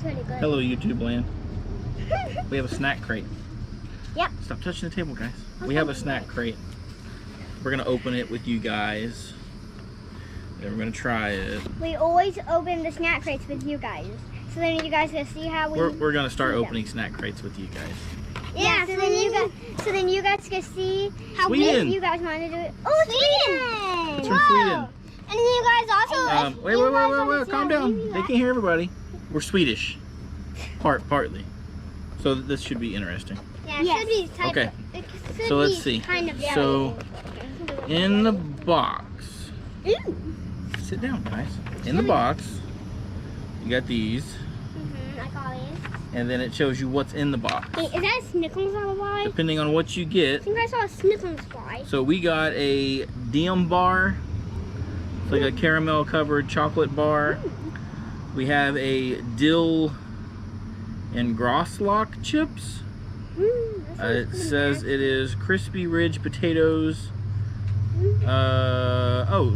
pretty good. Hello, YouTube land. We have a snack crate. Yep. Stop touching the table, guys. We have a snack crate. We're gonna open it with you guys. And we're gonna try it. We always open the snack crates with you guys. So then you guys can see how We're gonna start opening snack crates with you guys. Yeah, so then you guys can see how Sweden. big you guys want to do it. Oh, Sweden! It's from Sweden. And then you guys also Wait, calm down. They can't hear everybody. We're Swedish. Partly. So this should be interesting. Yeah, it should be type Okay. It should So let's be see. Kind of So in the box. Ooh. Sit down, guys. In the box, you got these, I got it. and then it shows you what's in the box. Wait, is that a Snickers fly? Depending on what you I get. think I saw a Snickers fly. So we got a Diem bar. It's like a caramel covered chocolate bar. We have a dill and Groslock chips. It says it is crispy ridge potatoes.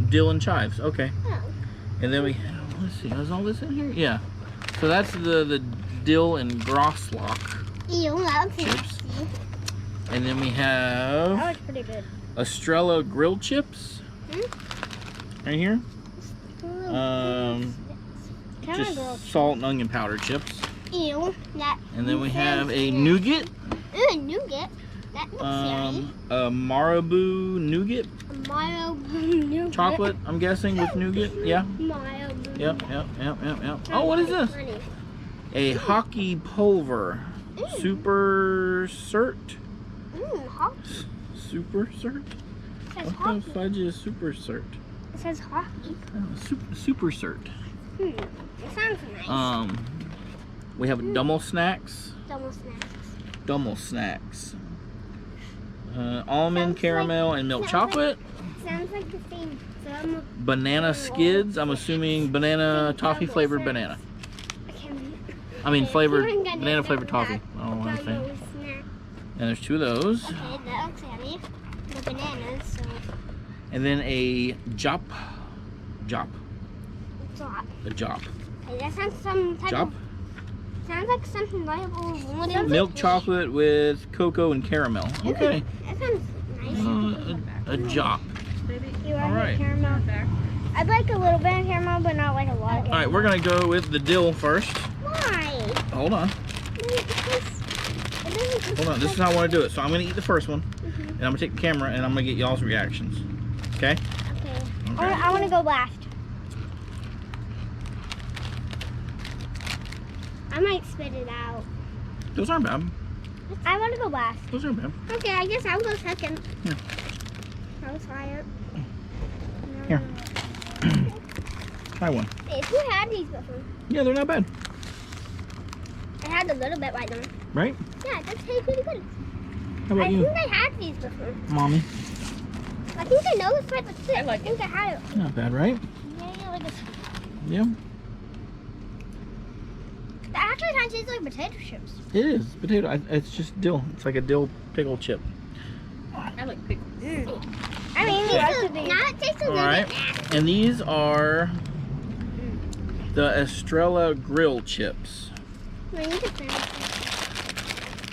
Dill and chives. Okay. Oh. And then we, let's see, is all this in here? Yeah. So that's the dill and Groslock Ew, that looks chips. nasty. And then we That have looks pretty good. Estrella grilled chips. Right here. Just salt and onion powder chips. Ew, that. And then we have a nougat. Ooh, nougat. That looks A Marabou nougat. Marabou Chocolate, I'm guessing, with nougat. Yeah. Marabou. Yep. Oh, what is this? Funny. A hockey pulver. Super cert. Hockey. Super cert? It says What hockey. the fudge is super cert? It says hockey. Super cert. It sounds nice. We have Dummel snacks. Double snacks. Dummel snacks. Almond, Sounds caramel, and milk chocolate. Sounds like the same. Banana skids. I'm assuming banana toffee flavored banana. I mean flavored banana flavored toffee. I don't know what I'm saying. And there's two of those. Okay, that looks yummy. The bananas, so And then a Jop. drop. A Jop. Okay, that sounds some type Jop? of. Sounds like something valuable. Milk chocolate with cocoa and caramel. Okay. That sounds nice. A Jop. You All right. caramel? I'd like a little bit of caramel, but not like a lot of caramel. All right, we're gonna go with the dill first. Why? Hold on. Hold on. This is how I want to do it. So I'm gonna eat the first one, and I'm gonna take the camera, and I'm gonna get y'all's reactions. Okay? Okay. Okay. I want to go last. I might spit it out. Those aren't bad. I want to go last. Those aren't bad. Okay, I guess I'll go second. Yeah. I was tired. Here. Try one. Wait, who had these before? Yeah, they're not bad. I had a little bit right now. Right? Yeah, that's pretty good. How about I you, think I had these before. Mommy? I think I know this type of chip. I like think I had it. Not bad, right? Yeah, like a, Yeah. that actually kind of tastes like potato chips. It is potato. It's just dill. It's like a dill pickle chip. I like pickles. I mean, now it tastes a All little right. bit nasty. And these are the Estrella grill chips. I need to finish it.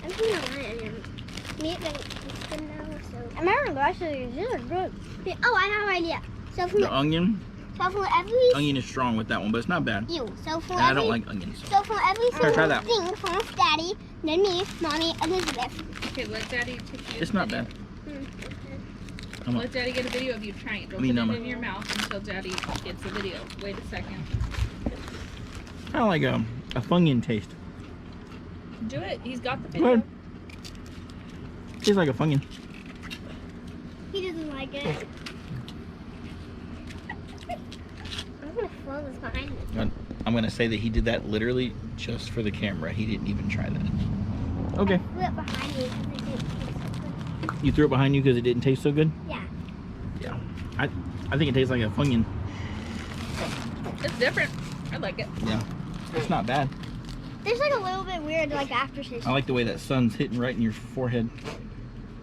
I think I want it. Meat like it's good now, so. I remember last year, these are good. Oh, I have an idea. So for The onion. every Onion is strong with that one, but it's not bad. you, so for And I every don't like onions. so for every Here, try single that. thing from Daddy, then me, Mommy, Elizabeth. Okay, let Daddy take you. It's not bad. Let Daddy get a video of you trying it. Don't Me put number. it in your mouth until Daddy gets the video. Wait a second. Kind of like a Funyun taste. Do it. He's got the Go video. ahead. Tastes like a Funyun. He doesn't like it. I'm gonna throw this behind me. I'm gonna say that he did that literally just for the camera. He didn't even try that. Okay. I threw it behind me because it didn't taste so good. You threw it behind you because it didn't taste so good? Yeah. Yeah. I think it tastes like a Funyun. It's different. I like it. Yeah. It's not bad. There's like a little bit weird like aftertaste. I like the way that sun's hitting right in your forehead.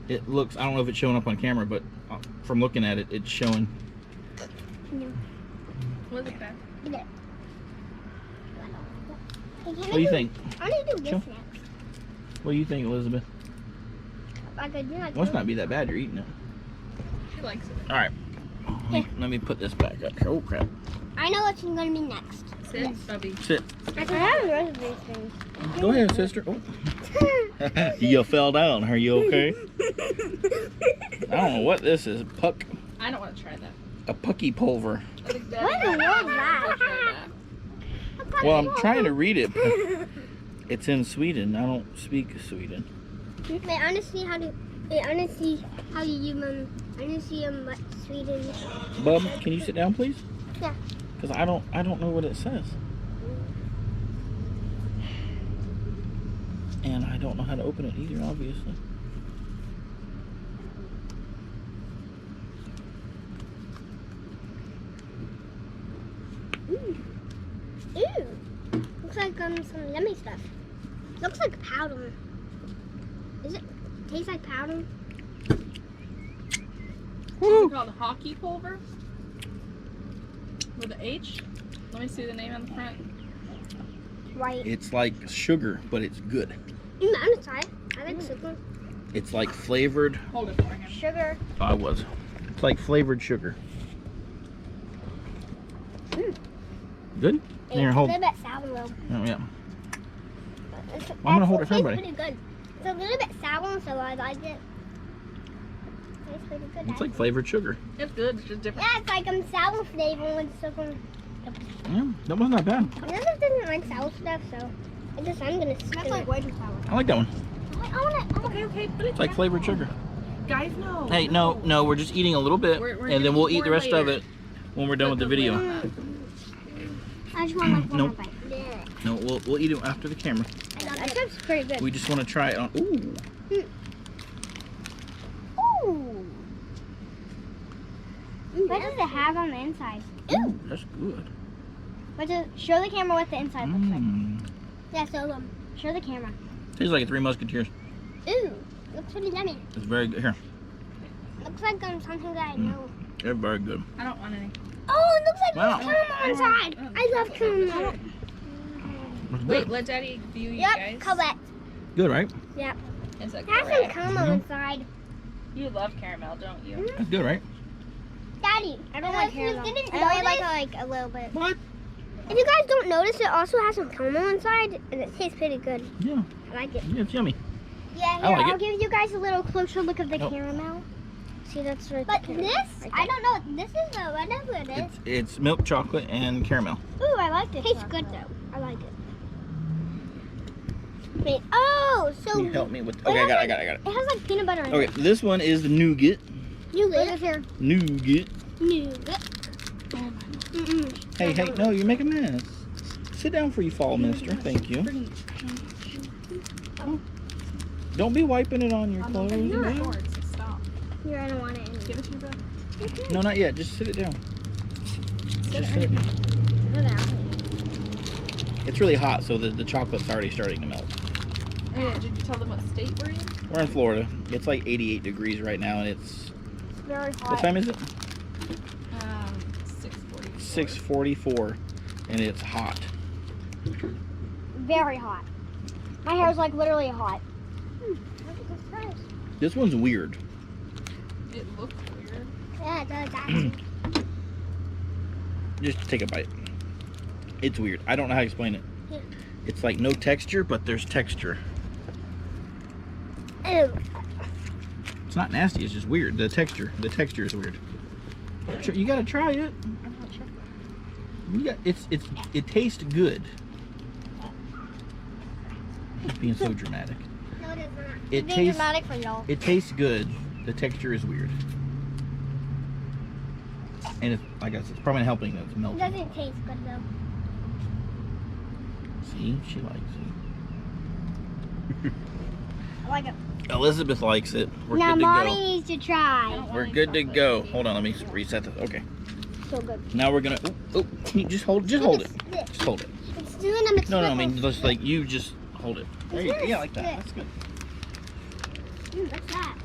It looks, I don't know if it's showing up on camera, but from looking at it, it's showing. No. Was it bad? Yeah. What do you think? I need to do this Chill. next. What do you think, Elizabeth? I could do like Must not be that bad. You're eating it. She likes it. All right. Let me put this back up. Oh crap! I know what's gonna be next. Sit, Bubby. Sit. I can have the rest of these things. Go ahead, sister. Oh. You fell down. Are you okay? I don't know what this is. Puck. I don't want to try that. A pucky pulver. I think Daddy What in the world is I'll that? try that. Well, I'm trying to read it, but it's in Sweden. I don't speak Sweden. Wait, I want to see how to. Wait, I want to see how you I want to see what Sweden. Bub, can you sit down, please? Yeah. Because I don't know what it says. And I don't know how to open it either, obviously. Ooh. Looks like some yummy stuff. Looks like powder. Is it taste like powder? It's called hockey pulver with an H. Let me see the name on the front. Right. It's like sugar, but it's good. I'm gonna try it. I like sugar. It's like flavored. Hold it for him. Sugar. I was. It's like flavored sugar. Good? Here, hold. It's a little bit sour though. Oh, yeah. It's, I'm gonna hold it for tastes everybody. pretty good. It's a little bit sour, so I like it. Tastes pretty good. It's like flavored sugar. It's good. It's just different. Yeah, it's like sour flavor with sugar. Yeah, that was not bad. Elizabeth doesn't like sour stuff, so I guess I'm gonna skip it. way too sour. I like that one. I want it. Okay, but It's like flavored sugar. Guys, no. Hey, no, we're just eating a little bit, We're and then we'll eat more the rest of later. it when we're done with the video. I just want like one Nope. more bite. Yeah. No, we'll eat it after the camera. That stuff's pretty good. We just want to try it on. Ooh, Ooh. What does it have on the inside? ooh, that's good. What does show the camera what the inside looks like? Mm. Yeah, so show the camera. Tastes like a Three Musketeers. Ooh, looks pretty yummy. It's very good. Here, Looks like something that I know. they're very good. I don't want any. Oh, it looks like Wow. there's caramel inside. I love caramel. It's Wait, good. let Daddy view you Yep, guys. correct. Good, right? Is that It has some correct? caramel Mhm. inside. You love caramel, don't you? That's good, right? Daddy, I don't like caramel. I only like a little bit. What? If you guys don't notice, it also has some caramel inside, and it tastes pretty good. Yeah, I like it. yeah, it's yummy. Yeah, I here, like I'll it. give you guys a little closer look of the Nope. caramel. See, that's right. But this, I don't know. This is the whatever it is. It's milk chocolate and caramel. Ooh, I like it. Tastes good though. I like it. Wait. Oh, so Can you help me with? Okay, I got it. it has like peanut butter in Okay, it. this one is the nougat. Nougat. Here. Nougat. Nougat. Hey, no, you make a mess. Sit down before you fall, mister. Thank you. Don't be wiping it on your clothes. You're man. bored, so stop. Here, I don't want it in. Give it to your brother. No, not yet. Just sit it down. Just sit it down. It's really hot, so the chocolate's already starting to melt. Yeah, did you tell them what state we're in? We're in Florida. It's like 88 degrees right now, and it's... Very hot. What time is it? 6:44. 6:44, and it's hot. Very hot. My hair's like literally hot. This one's weird. It looks weird. Yeah, it does actually. Just take a bite. It's weird. I don't know how to explain it. Yeah. It's like no texture, but there's texture. Ew. It's not nasty. It's just weird. The texture is weird. You gotta try it. I'm not sure. It tastes good. He's being so dramatic. No, it is not. It It's being tastes. dramatic for y'all. It tastes good. The texture is weird. And it's, I guess it's probably helping that it's It melting. doesn't taste good though. See, she likes it. I like it. Elizabeth likes it. We're now good to mommy go. needs to I try. don't We're want good to any go. chocolate. Hold on, let me reset this. Okay. So good. Now we're gonna. Oh, can you just hold it. Just hold it. It's doing a mix. No, I mean just like you just hold it. There you go. Yeah, like that. That's good. What's that?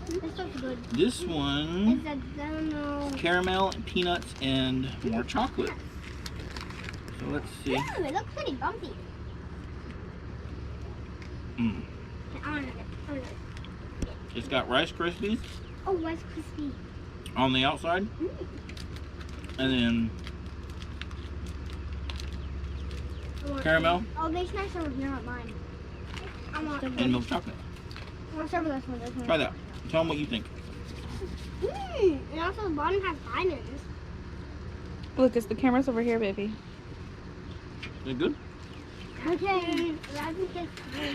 This looks good. This one, It's a caramel. caramel, peanuts, and more chocolate. So let's see. Ooh, it looks pretty bumpy. Mm. I want it. It's got Rice Krispies Oh, Rice Krispies. on the outside, and then caramel Oh, these nice ones are not mine. I want and milk chocolate. I want some of this one. Try that. Tell them what you think. And also the bottom has diamonds. Lucas, the camera's over here, baby. Is it good? Okay.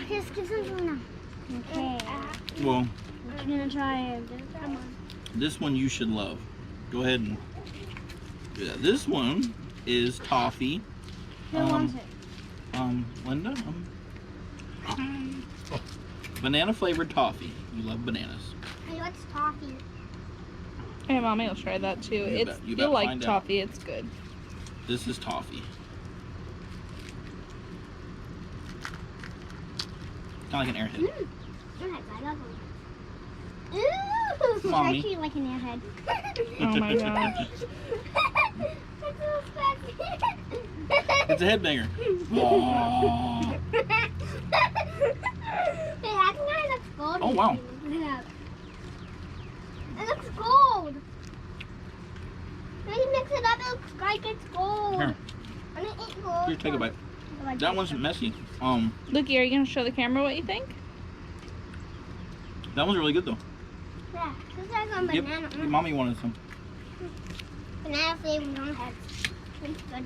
Just give some to Okay. Well, I'm gonna try it. Come on. this one you should love. Go ahead and do that. This one is toffee. Who wants it? Linda? Banana flavored toffee. You love bananas. Hey, what's toffee? Hey, Mommy will try that too. You It's bet you like find out. toffee. It's good. This is toffee. Kind of like an airhead. I love them. Ooh, it's Mommy. actually like an airhead. Oh my gosh. It's a headbanger. Aww. Hey, that guy looks gold. Oh, wow. Yeah. It looks gold. When you mix it up, it looks like it's gold. Here. And it ain't gold. Here, take a bite. That one's messy. Lucky, are you gonna show the camera what you think? That one's really good though. Yeah, this is like a Yep. banana. Mommy wanted some. Banana flavored on heads. It's good.